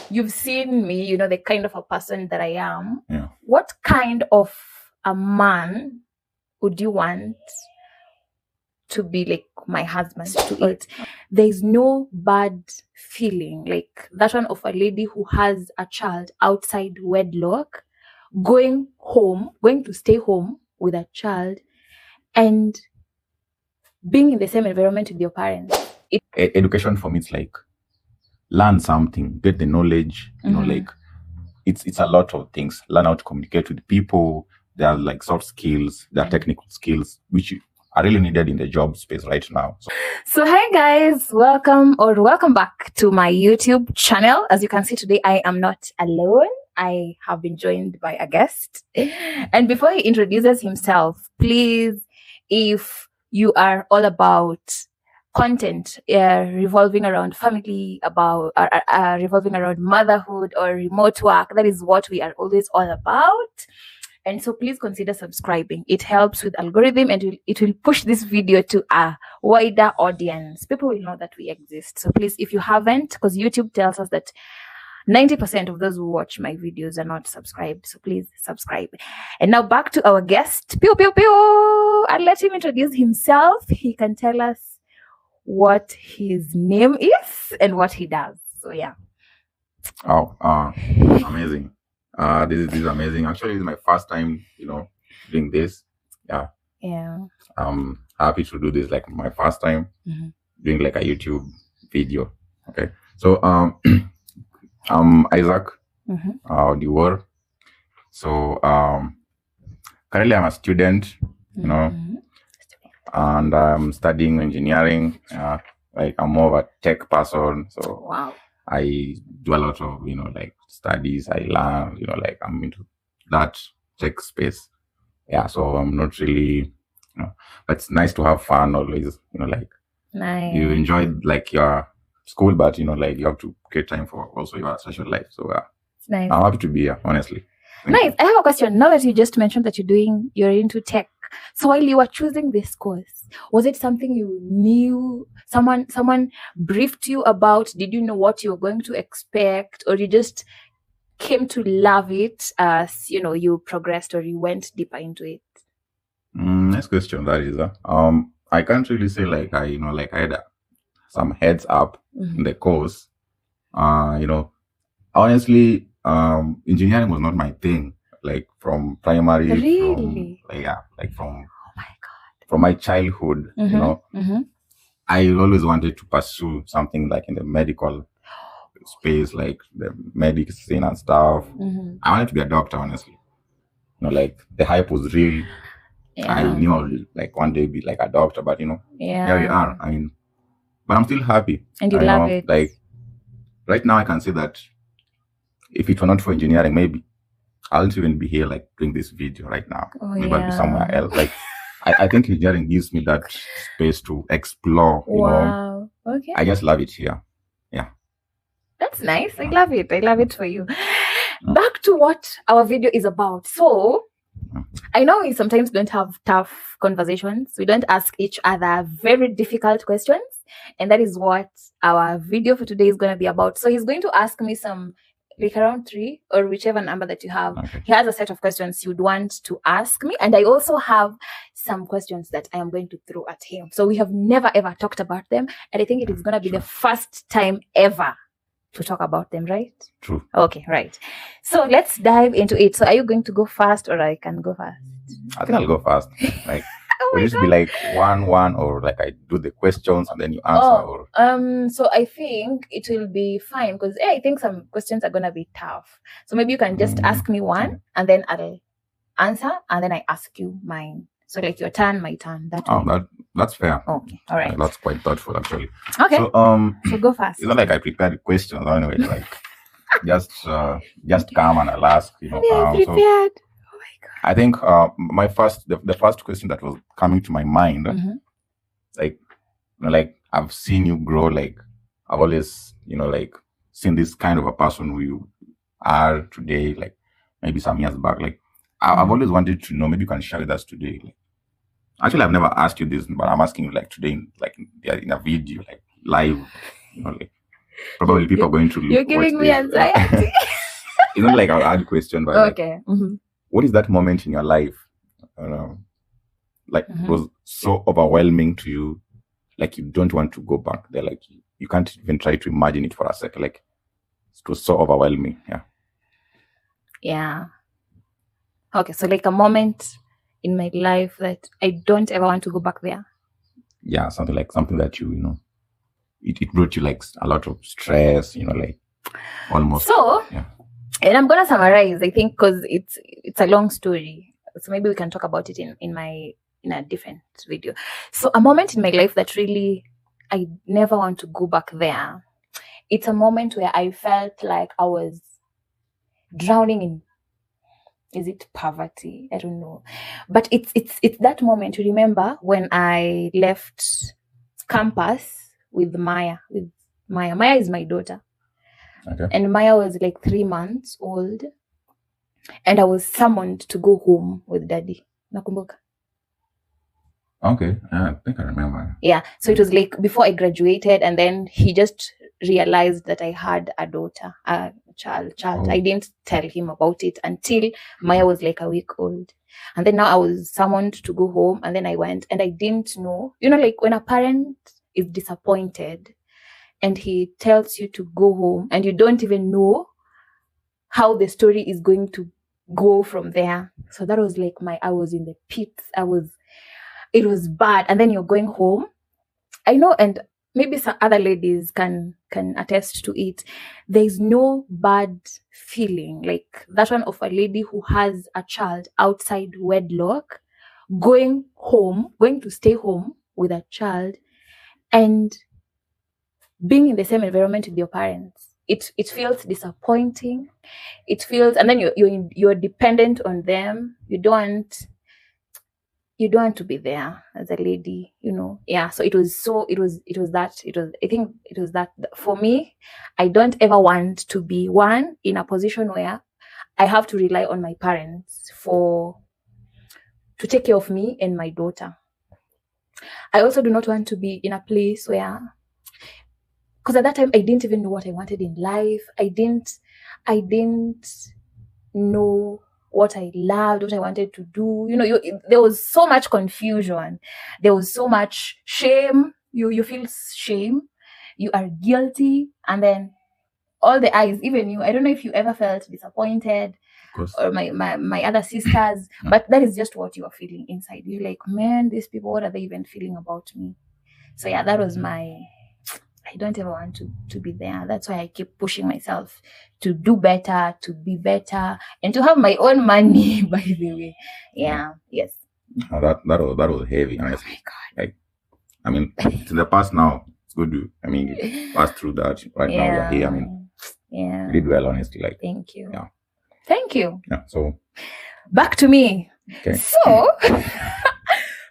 you've seen me, you know, the kind of a person that I am. Yeah. What kind of a man would you want to be like my husband? To it, there's no bad feeling like that one of a lady who has a child outside wedlock, going to stay home with a child and being in the same environment with your parents. Education for me, it's like learn something, get the knowledge, you know, like it's a lot of things. Learn how to communicate with people. There are like soft skills, there are technical skills, which are really needed in the job space right now. So hi guys, welcome back to my YouTube channel. As you can see today, I am not alone. I have been joined by a guest. And before he introduces himself, please, if you are all about content revolving around family, about revolving around motherhood or remote work, that is what we are always all about. And so please consider subscribing. It helps with algorithm and it will push this video to a wider audience. People will know that we exist. So please, if you haven't, because YouTube tells us that 90% of those who watch my videos are not subscribed. So please subscribe. And now back to our guest. Pew, pew, pew. I'll let him introduce himself. He can tell us what his name is and what he does. So yeah. Oh, amazing. This is amazing. Actually, this is my first time, you know, doing this. Yeah. I'm happy to do this, like my first time doing like a YouTube video. Okay. So I'm Isaac Dior. So currently I'm a student, you know, and I'm studying engineering. Like I'm more of a tech person. So Wow. I do a lot of, you know, like studies. I learn, you know, like I'm into that tech space. Yeah, so I'm not really, you know, but it's nice to have fun always, you know, like Nice. you enjoy like your school, but you know, like you have to create time for also your social life. So It's nice. I'm happy to be here, honestly. Thank Nice. you. I have a question. Now that you just mentioned that you're into tech. So while you were choosing this course, was it something you knew? Someone briefed you about? Did you know what you were going to expect, or you just came to love it as you know you progressed or you went deeper into it? Next question, that is, I can't really say like I, you know, like I had some heads up in the course. You know, honestly, engineering was not my thing. Like from primary, Really? from Oh my God. from my childhood, you know, I always wanted to pursue something like in the medical space, like the medicine and stuff. I wanted to be a doctor, honestly. You know, like the hype was real. I knew I would like one day be like a doctor, but you know, here we are. I mean, but I'm still happy. And you I love know, it. like right now I can say that if it were not for engineering, maybe I wouldn't even be here like doing this video right now. Oh, Maybe I'd be somewhere yeah. else. Like I think engineering gives me that space to explore, you know. Wow. Okay. I just love it here. Yeah. That's nice. I love it. I love it for you. Back to what our video is about. So I know we sometimes don't have tough conversations. We don't ask each other very difficult questions. And that is what our video for today is going to be about. So he's going to ask me some, like around 3 or whichever number that you have. Okay. He has a set of questions you'd want to ask me. And I also have some questions that I am going to throw at him. So we have never ever talked about them. And I think it is going to be the first time ever to talk about them, right? True. Okay, right. So let's dive into it. So are you going to go fast or I can go fast? I think I'll go fast. Like Oh will my this be God. like one or like I do the questions and then you answer or So I think it will be fine because I think some questions are gonna be tough. So maybe you can just ask me one and then I'll answer and then I ask you mine. So like your turn, my turn. that's fair. Okay, all right. That's quite thoughtful actually. Okay. So go fast. it's not like I prepared the questions anyway, like just come and I'll ask, you know. Yeah, So prepared. Oh my God. I think the first question that was coming to my mind, like, you know, like I've seen you grow, like I've always, you know, like seen this kind of a person who you are today, like maybe some years back. Like I've always wanted to know, maybe you can share with us today. Like, actually, I've never asked you this, but I'm asking you like today, like in a video, like live, you know, like probably people are going to look. You're giving me anxiety. It's not like I'll add question, but okay. What is that moment in your life? Like was so overwhelming to you, like you don't want to go back there, like you can't even try to imagine it for a second. Like it was so overwhelming. Yeah. Okay, so like a moment in my life that I don't ever want to go back there. Yeah, something that you know, it brought you like a lot of stress, you know, like almost. So, and I'm gonna summarize, I think, because it's a long story. So maybe we can talk about it in a different video. So a moment in my life that really I never want to go back there. It's a moment where I felt like I was drowning in, is it poverty? I don't know. But it's that moment. You remember when I left campus with Maya. Maya is my daughter. Okay. And Maya was like 3 months old. And I was summoned to go home with Daddy. Nakumbuka? Okay. I think I remember. Yeah. So it was like before I graduated, and then he just realized that I had a daughter, a child. Oh. I didn't tell him about it until Maya was like a week old. And then now I was summoned to go home, and then I went, and I didn't know. You know, like when a parent is disappointed and he tells you to go home and you don't even know how the story is going to go from there. So that was like I was in the pits. It was bad. And then you're going home. I know, and maybe some other ladies can attest to it. There's no bad feeling like that one of a lady who has a child outside wedlock, going to stay home with a child and being in the same environment with your parents. It feels disappointing. It feels, and then you're dependent on them. You don't want to be there as a lady, you know. Yeah. So I think it was that for me. I don't ever want to be in a position where I have to rely on my parents to take care of me and my daughter. I also do not want to be in a place where, because at that time I didn't even know what I wanted in life. I didn't know what I loved, what I wanted to do. You know, there was so much confusion. There was so much shame. You feel shame. You are guilty. And then all the eyes, even you, I don't know if you ever felt disappointed, or my other sisters, but that is just what you are feeling inside. You're like, man, these people, what are they even feeling about me? So yeah, that was I don't ever want to be there. That's why I keep pushing myself to do better, to be better, and to have my own money, by the way. Yeah, yes. Oh, that was heavy, honestly. Oh my God. Like, I mean, it's in the past now. It's good you passed through that. Right now you're here. I mean, you did well, honestly. Like, thank you. Yeah. Thank you. Yeah. So back to me. Okay. So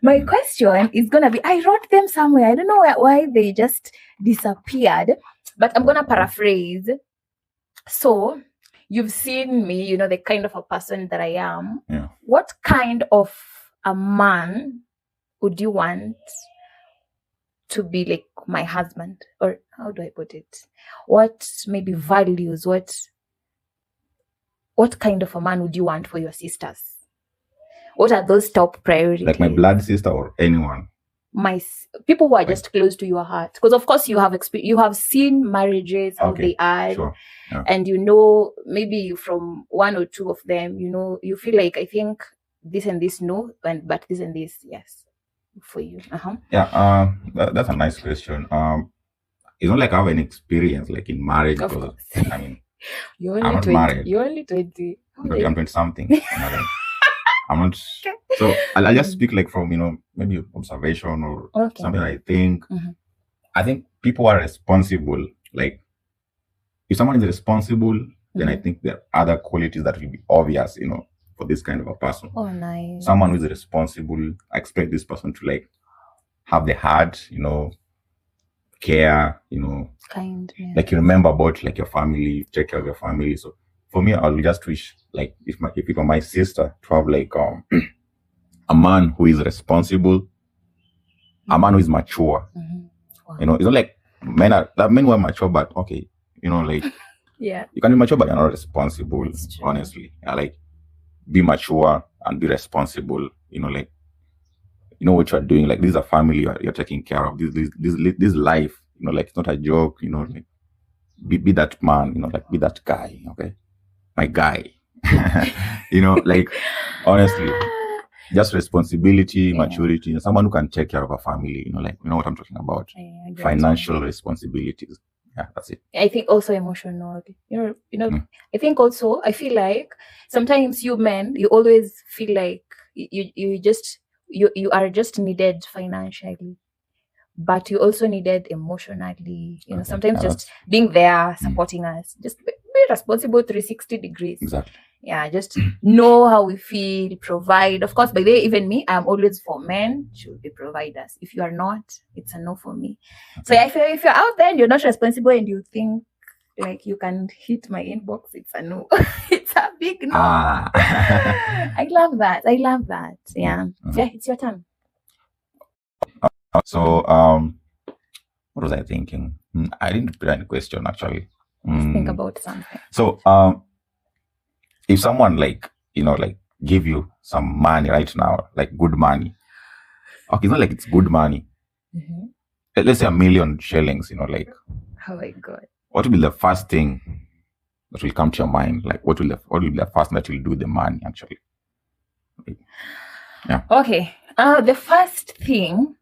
my question is gonna be, I wrote them somewhere. I don't know why they just disappeared, but I'm gonna paraphrase. So you've seen me, you know, the kind of a person that I am. Yeah. What kind of a man would you want to be like my husband? Or how do I put it? What maybe values, what kind of a man would you want for your sisters? What are those top priorities? Like my blood sister or anyone? My people who are just close to your heart. Because of course you have seen marriages, how they are. Sure. Yeah. And you know, maybe from one or two of them, you know, you feel like, I think this and this no, but this and this yes for you. Yeah, that's a nice question. It's not like I have an experience like in marriage. Of because, course. I mean, you're I'm only not 20. married. You're only 20. I'm 20 something. I'm not. So I'll just speak like from, you know, maybe observation or something I think. Mm-hmm. I think people are responsible. Like, if someone is responsible, then I think there are other qualities that will be obvious, you know, for this kind of a person. Oh, nice. Someone who is responsible, I expect this person to like have the heart, you know, care, you know, kind, yeah. Like you remember about like your family, take care of your family. So for me, I'll just wish like if it were my sister to have like a man who is responsible, a man who is mature. Wow. You know, it's not like men were mature, but okay, like yeah, you can be mature, but you're not responsible. Honestly, like be mature and be responsible. Like what you're doing. Like this is a family you're taking care of. This life. Like it's not a joke. Like be that man. Like be that guy. Okay, my guy. Like honestly. Just responsibility, maturity, someone who can take care of a family, like, what I'm talking about. Financial responsibilities. Yeah, that's it. I think also emotional. I think also, I feel like sometimes you men, you always feel like you are just needed financially, but you also needed emotionally. Sometimes just being there, supporting us, just be responsible 360 degrees. Exactly. Yeah, just know how we feel, provide. Of course, by the way, even me, I'm always for men should be providers. If you are not, it's a no for me. So if you're out there and you're not responsible and you think like you can hit my inbox, it's a no. It's a big no. I love that. Yeah. Yeah, it's your turn. So what was I thinking? I didn't prepare any question actually. Think about something. So if someone like give you some money right now, like good money, okay, it's not like it's good money. Let's say 1 million shillings, like, oh my God, what will be the first thing that will come to your mind? Like what will be the first thing that you'll do with the money actually? Yeah. Okay. The first thing,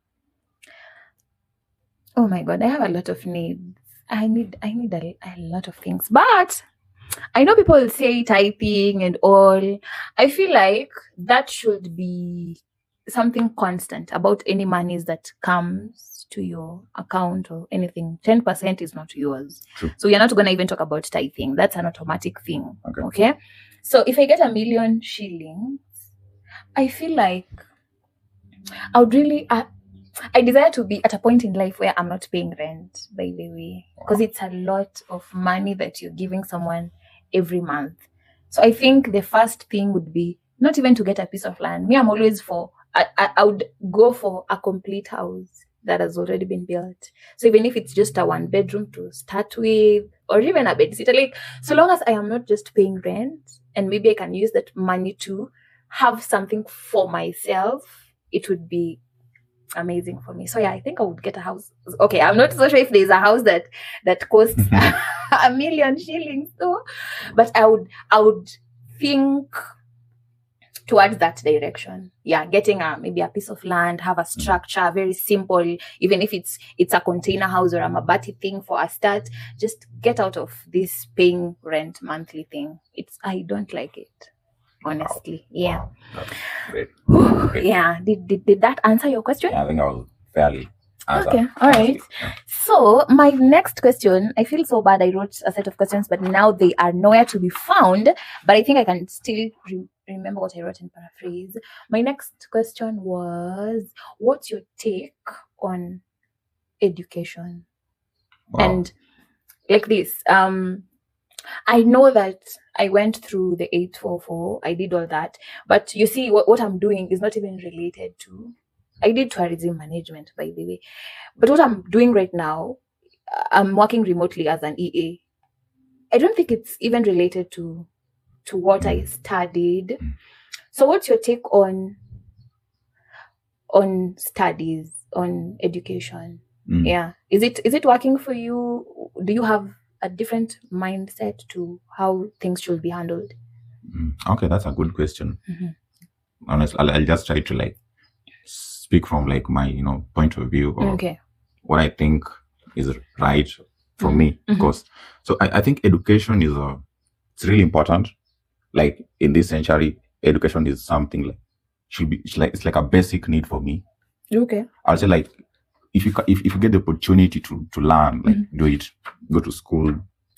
oh my God, I have a lot of needs. I need a lot of things, but I know people say typing and all. I feel like that should be something constant about any monies that comes to your account or anything. 10% is not yours. True. So you're not going to even talk about typing. That's an automatic thing. Okay. So if I get 1 million shillings, I feel like I would really... I desire to be at a point in life where I'm not paying rent, by the way, because it's a lot of money that you're giving someone every month. So I think the first thing would be not even to get a piece of land. Me, I'm always for, I would go for a complete house that has already been built. So even if it's just a 1 bedroom to start with, or even a bedsitter, like, so long as I am not just paying rent, and maybe I can use that money to have something for myself, it would be amazing for me. So yeah, I think I would get a house. Okay, I'm not so sure if there's a house that costs 1 million shillings though, but I would think towards that direction. Yeah, getting maybe a piece of land, have a structure, very simple, even if it's a container house or a mabati thing for a start. Just get out of this paying rent monthly thing. I don't like it. Honestly. Wow. Yeah. Wow. That's great. Yeah. Did that answer your question? Yeah, I think I was fairly answered. Okay. All right. Yeah. So my next question, I feel so bad. I wrote a set of questions, but now they are nowhere to be found. But I think I can still remember what I wrote in paraphrase. My next question was, what's your take on education? Wow. And like this, I know that I went through the 844. I did all that. But you see, what I'm doing is not even related to... I did tourism management, by the way. But what I'm doing right now, I'm working remotely as an EA. I don't think it's even related to what I studied. So what's your take on studies, on education? Yeah. Is it working for you? Do you have a different mindset to how things should be handled? Okay, that's a good question. Honestly, I'll just try to speak from my point of view, or what I think is right for me. Because so I think education is it's really important. Like in this century, education is something it's like a basic need for me. Okay. I'll say if you get the opportunity to learn, do it. Go to school,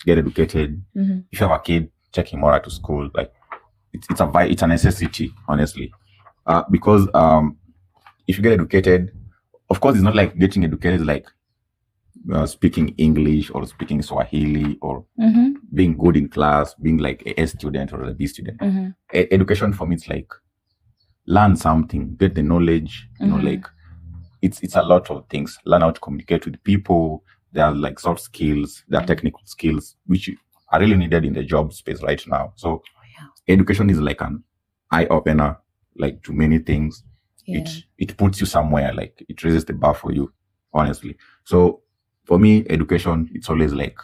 get educated. If you have a kid, take him or her to school. It's a necessity, honestly. Because if you get educated, of course, it's not like getting educated speaking English or speaking Swahili or being good in class, being like a A student or a B student. Education for me, it's learn something, get the knowledge. It's a lot of things. Learn how to communicate with people, there are like soft skills, there are technical skills, which are really needed in the job space right now. So education is like an eye-opener, like to many things. It puts you somewhere, like it raises the bar for you, honestly. So for me, education, it's always like,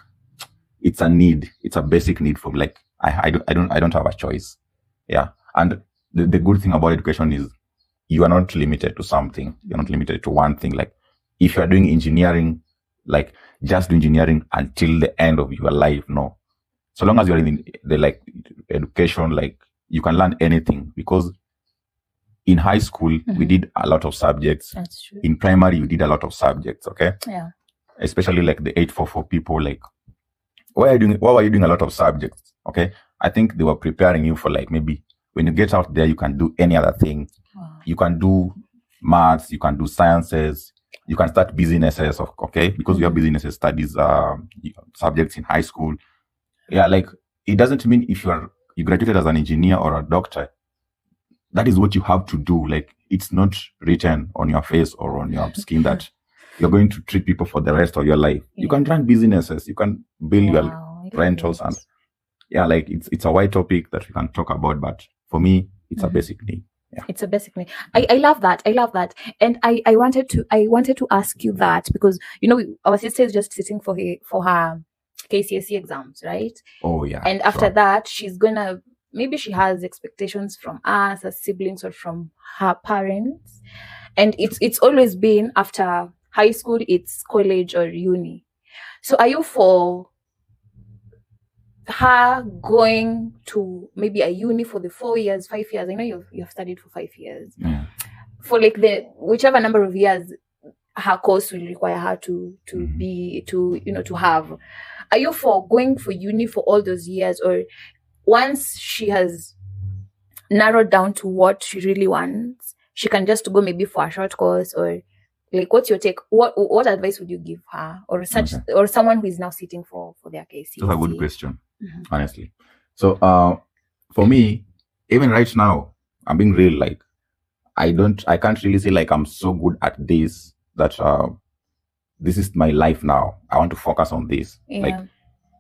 it's a need. It's a basic need for me. Like I don't have a choice. Yeah. And the good thing about education is you are not limited to something. You're not limited to one thing. Like if you are doing engineering, like just do engineering until the end of your life. No. So long as you're in the like education, like you can learn anything, because in high school, we did a lot of subjects. That's true. In primary, we did a lot of subjects. Okay. Yeah. Especially like the 844 people, like, why were you doing a lot of subjects? Okay. I think they were preparing you for like, maybe when you get out there, you can do any other thing. Wow. You can do maths, you can do sciences, you can start businesses, okay? Because we have business studies subjects in high school. Yeah, like it doesn't mean if you graduated as an engineer or a doctor, that is what you have to do. Like it's not written on your face or on your skin that you're going to treat people for the rest of your life. You can run businesses, you can build your rentals, and like it's a wide topic that we can talk about, but for me it's a basic need. Yeah. It's a basic need. I love that. And I wanted to ask you that because our sister is just sitting for her KCSE exams, right? Oh yeah. And after that, she's gonna, maybe she has expectations from us as siblings or from her parents. And it's always been after high school, it's college or uni. So are you for her going to maybe a uni for the 4 years, 5 years? I know you've studied for 5 years. Yeah. For like the whichever number of years her course will require her to have. Are you for going for uni for all those years, or once she has narrowed down to what she really wants, she can just go maybe for a short course? Or like, what's your take? What advice would you give her, or or someone who is now sitting for their KCSE? That's a good question, honestly. So for me, even right now, I'm being real. Like I can't really say like I'm so good at this that this is my life now. I want to focus on this. Yeah. Like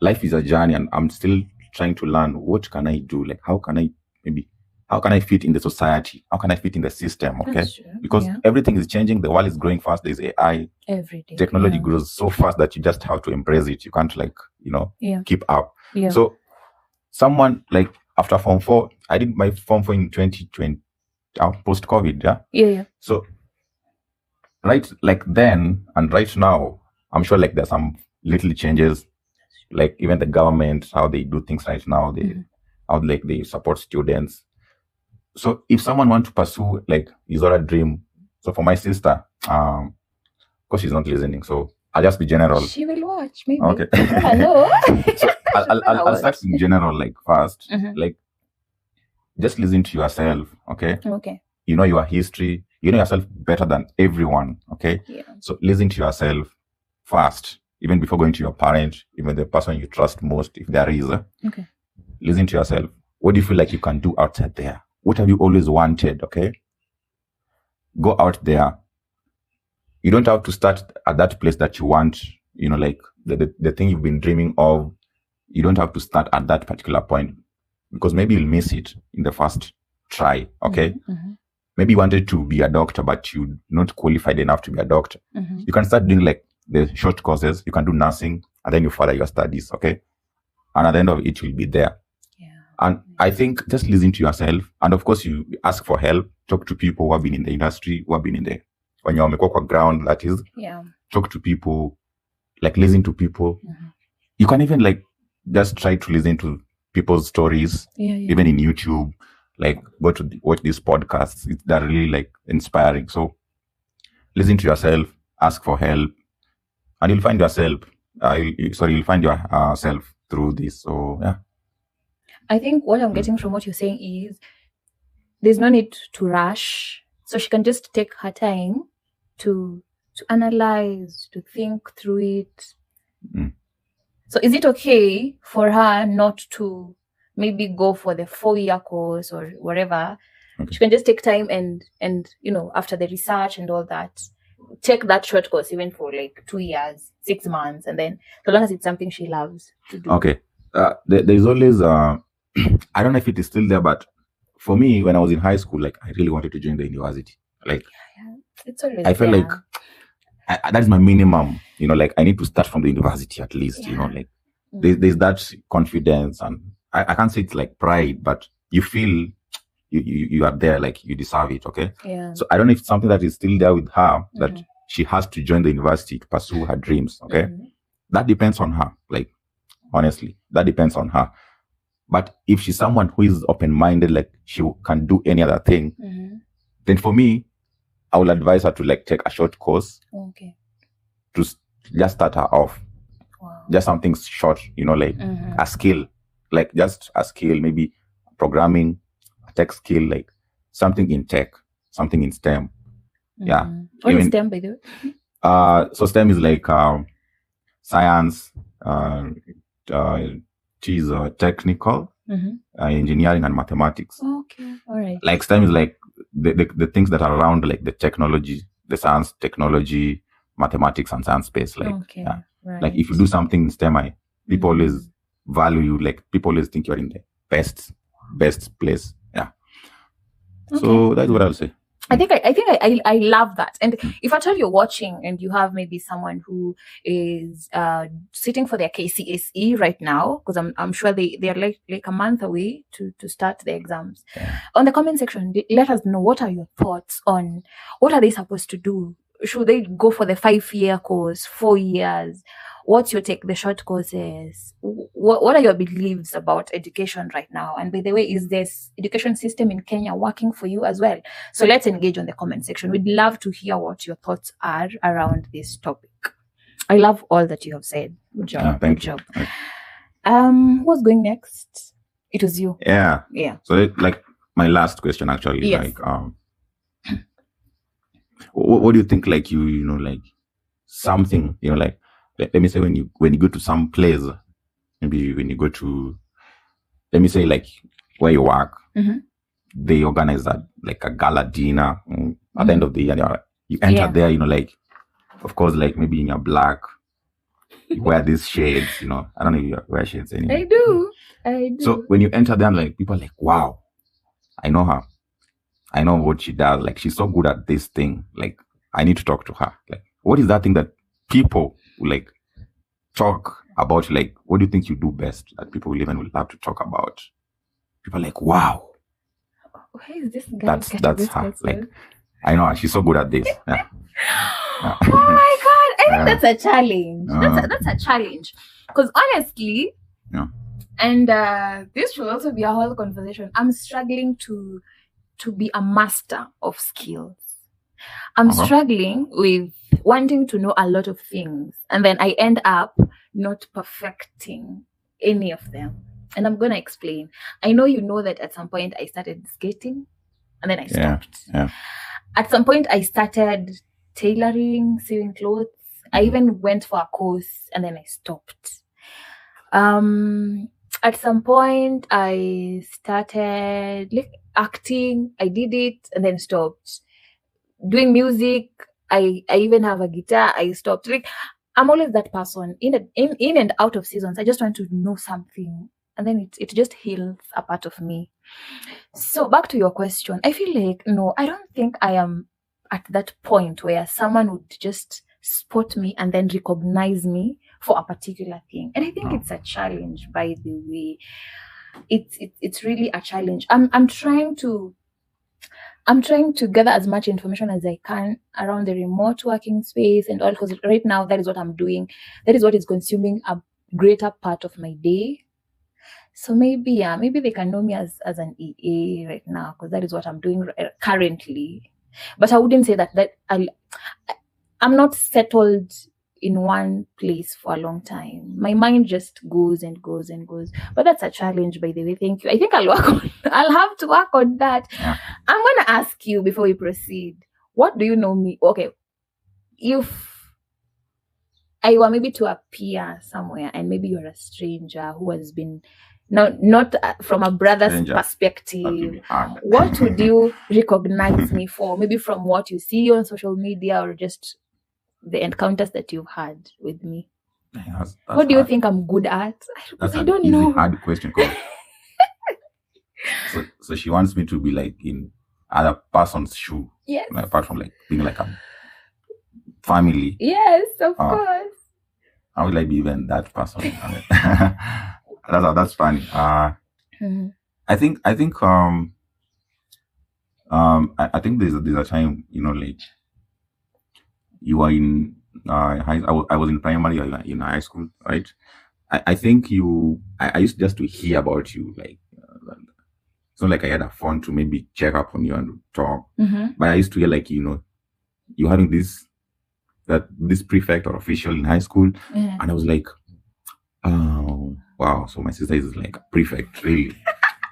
life is a journey, and I'm still trying to learn what can I do. Like how can I fit in the society? How can I fit in the system? Okay, because everything is changing. The world is growing fast. There's AI. Every day. Technology grows so fast that you just have to embrace it. You can't keep up. Yeah. So someone like after Form 4, I did my Form 4 in 2020, post-COVID. Yeah. Yeah. So right like then and right now, I'm sure like there's some little changes, like even the government, how they do things right now, how like they support students. So if someone wants to pursue like his or her dream, so for my sister, of course she's not listening, so I'll just be general. She will watch, maybe. Okay. Hello. So I'll start in general, like first, like just listen to yourself, okay? Okay. You know your history, you know yourself better than everyone, okay? Yeah. So listen to yourself first, even before going to your parent, even the person you trust most, if there is. Okay. Listen to yourself. What do you feel like you can do outside there? What have you always wanted, okay? Go out there. You don't have to start at that place that you want, like the thing you've been dreaming of. You don't have to start at that particular point, because maybe you'll miss it in the first try, okay? Maybe you wanted to be a doctor, but you're not qualified enough to be a doctor. You can start doing like the short courses. You can do nursing, and then you further your studies, okay? And at the end of it, you'll be there. Yeah. And I think just listen to yourself. And of course, you ask for help. Talk to people who have been in the industry, who have been in the, when you're on the ground, that is. Yeah. Talk to people, like listen to people. You can even like just try to listen to people's stories, even in YouTube. Like go to watch these podcasts. They're really like inspiring. So listen to yourself, ask for help, and you'll find yourself. You'll find yourself through this. So yeah. I think what I'm getting from what you're saying is there's no need to rush. So she can just take her time to analyze, to think through it. So is it okay for her not to maybe go for the 4-year course or whatever? Okay. She can just take time and after the research and all that, take that short course even for like 2 years, 6 months, and then so long as it's something she loves to do. Okay. There's always I don't know if it is still there, but for me, when I was in high school, like I really wanted to join the university. Like it's always I felt like that is my minimum. Like I need to start from the university at least. Like there's that confidence, and I can't say it's like pride, but you feel you are there, like you deserve it. Okay. Yeah. So I don't know if it's something that is still there with her, that she has to join the university to pursue her dreams. Okay. That depends on her. Like honestly, that depends on her. But if she's someone who is open-minded, like she can do any other thing, then for me, I will advise her to like take a short course. Okay. To just start her off. Wow. Just something short, like a skill, like just a skill, maybe programming, a tech skill, like something in tech, something in STEM. Yeah. What is STEM, by the way? So STEM is like science, technical, engineering, and mathematics. Okay, all right. Like STEM is like the things that are around, like the technology, the science, technology, mathematics, and science space. Like, right. Like if you do something in STEM, people always value you. Like people always think you're in the best place. Yeah. Okay. So that's what I'll say. I think I love that. And if at all you're watching and you have maybe someone who is sitting for their KCSE right now, because I'm sure they are like a month away to start the exams. Yeah. On the comment section, let us know, what are your thoughts on what are they supposed to do? Should they go for the 5-year course, 4 years? What's your take? The short courses. What are your beliefs about education right now? And by the way, is this education system in Kenya working for you as well? So let's engage on the comment section. We'd love to hear what your thoughts are around this topic. I love all that you have said. Good job. Thank you. Who's going next? It was you. Yeah. So like my last question actually, yes. Like what do you think? Like like something, like let me say when you go to some place, maybe when you go to, let me say like where you work, they organize like a gala dinner at the end of the year. You enter there, like of course, like maybe in your black, you wear these shades. I don't know if you wear shades anymore. I do. So when you enter there, like people are like, wow, I know her. I know what she does. Like she's so good at this thing. Like I need to talk to her. Like what is that thing that people like talk about? Like what do you think you do best that people will even love to talk about? People are like, wow. Where is this guy? That's her. Like I know her. She's so good at this. Yeah. Oh my god! I think that's a challenge. That's a challenge. Because honestly, and this should also be a whole conversation. I'm struggling to be a master of skills. I'm struggling with wanting to know a lot of things, and then I end up not perfecting any of them. And I'm gonna explain. I know you know that at some point I started skating, and then I stopped. Yeah. At some point I started tailoring, sewing clothes. I even went for a course, and then I stopped. At some point I started acting. I did it and then stopped. Doing music, I even have a guitar. I stopped. Like I'm always that person in and out of seasons. I just want to know something, and then it just heals a part of me. So back to your question, I feel like no, I don't think I am at that point where someone would just spot me and then recognize me for a particular thing. And I think it's a challenge, by the way. It's really a challenge. I'm trying to gather as much information as I can around the remote working space and all, because right now that is what I'm doing. That is what is consuming a greater part of my day. So maybe they can know me as an EA right now, because that is what I'm doing currently. But I wouldn't say that I'm not settled in one place for a long time. My mind just goes and goes and goes. But that's a challenge, by the way. Thank you. I think I'll have to work on that. Yeah. I'm going to ask you before we proceed. What do you know me? Okay. If I were maybe to appear somewhere and maybe you're a stranger who has been Now, not from a brother's Stranger. perspective. That will be hard. What would you recognize me for? Maybe from what you see on social media or just the encounters that you've had with me. That's What do you hard. think I'm good at? That's I an don't easy, know. hard question. So she wants me to be like in other person's shoe. Yes. Apart from like being like a family. Yes, of course. How will I be even that person? That's funny. I think I think there's a time, like you are in I was in primary or in high school, right? I think I used just to hear about you, like it's not like I had a phone to maybe check up on you and talk, but I used to hear like you having this prefect or official in high school, and I was like, oh wow, so my sister is like a prefect, really.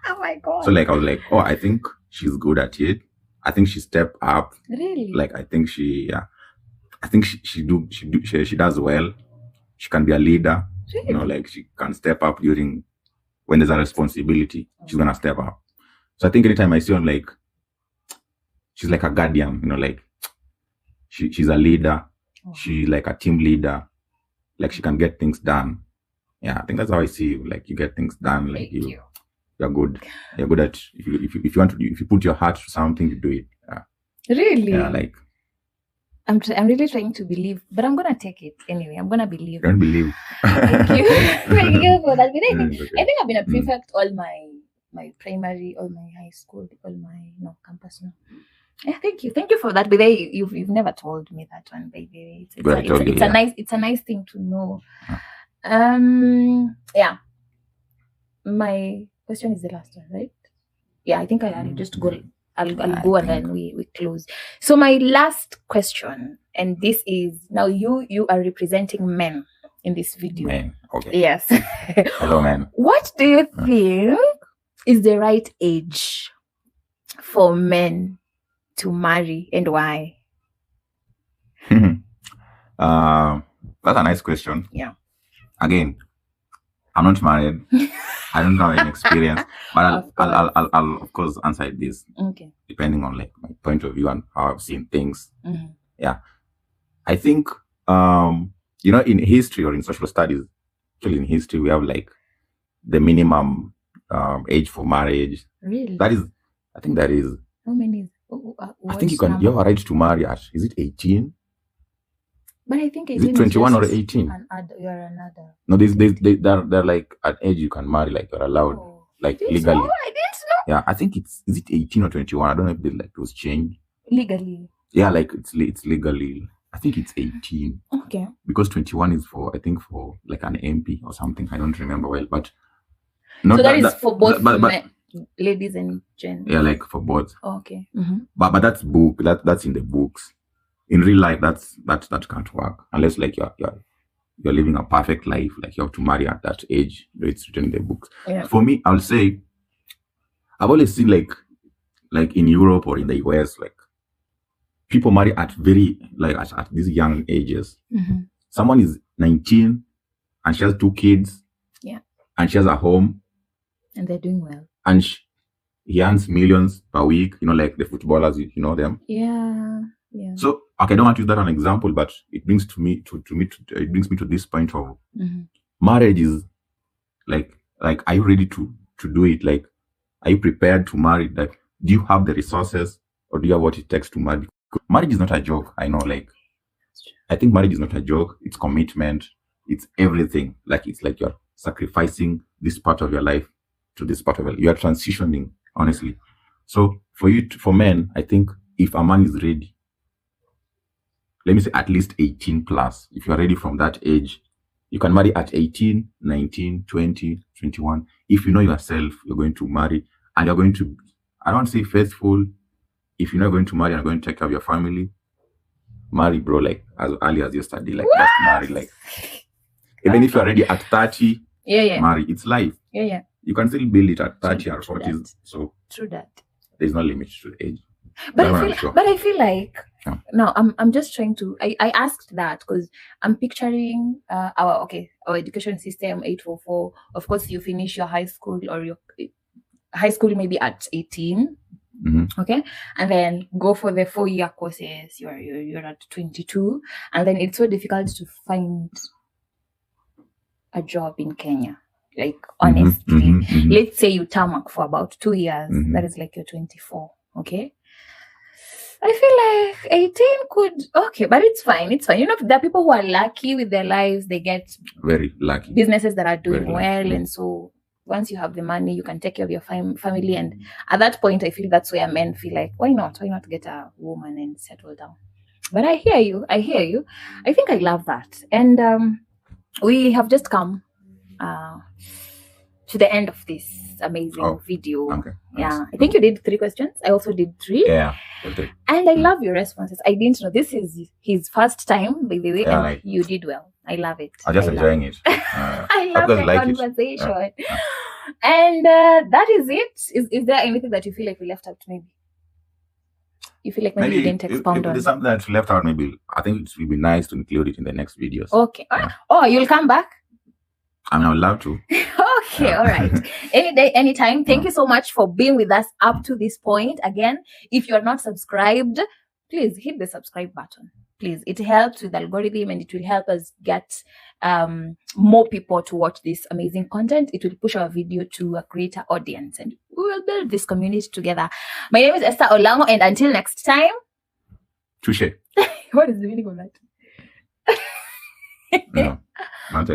Oh my god. So like I was like, oh, I think she's good at it. I think she stepped up. Really? Like I think she does well. She can be a leader. Really? Like she can step up when there's a responsibility. She's gonna step up. So I think anytime I see her, like she's like a guardian. Like she's a leader. She's like a team leader. Like she can get things done. Yeah, I think that's how I see you. Like you get things done. Like you're good. You're good at if you put your heart to something, you do it. Really? Yeah, like I'm really trying to believe, but I'm gonna take it anyway. I'm gonna believe. Don't believe. Thank you. Thank you for that. But I Okay. think I've been a prefect all my primary, all my high school, all my campus. Yeah, thank you for that. But you've never told me that one, baby. It's a nice thing to know. Yeah. My question is the last one, right? Yeah, I think I'll just go. I'll go and then we close. So my last question, and this is now you are representing men in this video. Men, okay. Yes. Hello, men. What do you think is the right age for men to marry, and why? That's a nice question. Yeah. Again, I'm not married. I don't have any experience, but I'll of course answer this. Okay. Depending on like my point of view and how I've seen things. Mm-hmm. Yeah, I think in history or in social studies, actually in history we have like the minimum age for marriage. Really? I think that is. How many? I think you have a right to marry at, is it 18? But I think is it 21 or 18? You're another. No, they're like at age you can marry, like you're allowed, like legally. I didn't know. Yeah, I think is it 18 or 21? I don't know if it was changed. Legally. Yeah, like it's legally. I think it's 18. Okay. Because 21 is for like an MP or something. I don't remember well, but so that is for both men, ladies and gents. Yeah, like for both. Okay. Mm-hmm. But that's that's in the books. In real life, that can't work unless like you're living a perfect life. Like you have to marry at that age. It's written in the books. Yeah. For me, I'll say I've always seen like in Europe or in the US, like people marry at at these young ages. Mm-hmm. Someone is 19 and she has 2 kids. Yeah. And she has a home. And they're doing well. And he earns millions per week. Like the footballers, you know them. Yeah. Yeah. So okay, I don't want to use that as an example, but it brings me to this point of marriage is like are you ready to do it? Like, are you prepared to marry? Like, do you have the resources or do you have what it takes to marry? Marriage is not a joke. I know, like I think marriage is not a joke. It's commitment. It's everything. Like it's like you're sacrificing this part of your life to this part of your life. You are transitioning, honestly. So for men, I think if a man is ready, let me say at least 18 plus. If you're ready from that age, you can marry at 18, 19, 20, 21. If you know yourself, you're going to marry and you're going to, I don't say faithful. If you're not going to marry and going to take care of your family, marry, bro, like as early as yesterday, like just marry, like even if you're ready at 30, marry. It's life. Yeah. You can still build it at 30 or 40. So true that. There's no limit to age. But I feel like No, I'm just trying to. I asked that because I'm picturing our education system 844. Of course, you finish your high school or your high school maybe at 18. Okay, and then go for the 4-year courses. You're at 22, and then it's so difficult to find a job in Kenya. Like honestly, let's say you tarmac for about 2 years. That is like you're 24. Okay. I feel like 18 could, okay, but it's fine. It's fine. You know, there are people who are lucky with their lives. They get very lucky businesses that are doing well. And so once you have the money, you can take care of your family. And at that point, I feel that's where men feel like, why not? Why not get a woman and settle down? But I hear you. I think I love that. And we have just come to the end of this amazing video. Okay. Yeah. I think you did 3 questions. I also did 3. Yeah. And I love your responses. I didn't know this is his first time, by the way, and you did well. I love it. I'm just enjoying it. I love the conversation. Yeah. And that is it. Is there anything that you feel like we left out maybe? You feel like maybe you didn't expound on? There's something that left out maybe. I think it would be nice to include it in the next videos. Okay. Yeah. Oh, you'll come back? I mean, I would love to. Okay, all right. Any day, anytime. Thank you so much for being with us up to this point. Again, if you're not subscribed, please hit the subscribe button. Please. It helps with the algorithm and it will help us get more people to watch this amazing content. It will push our video to a greater audience and we will build this community together. My name is Esther Olango, and until next time. Touche. What is the meaning of that? No, not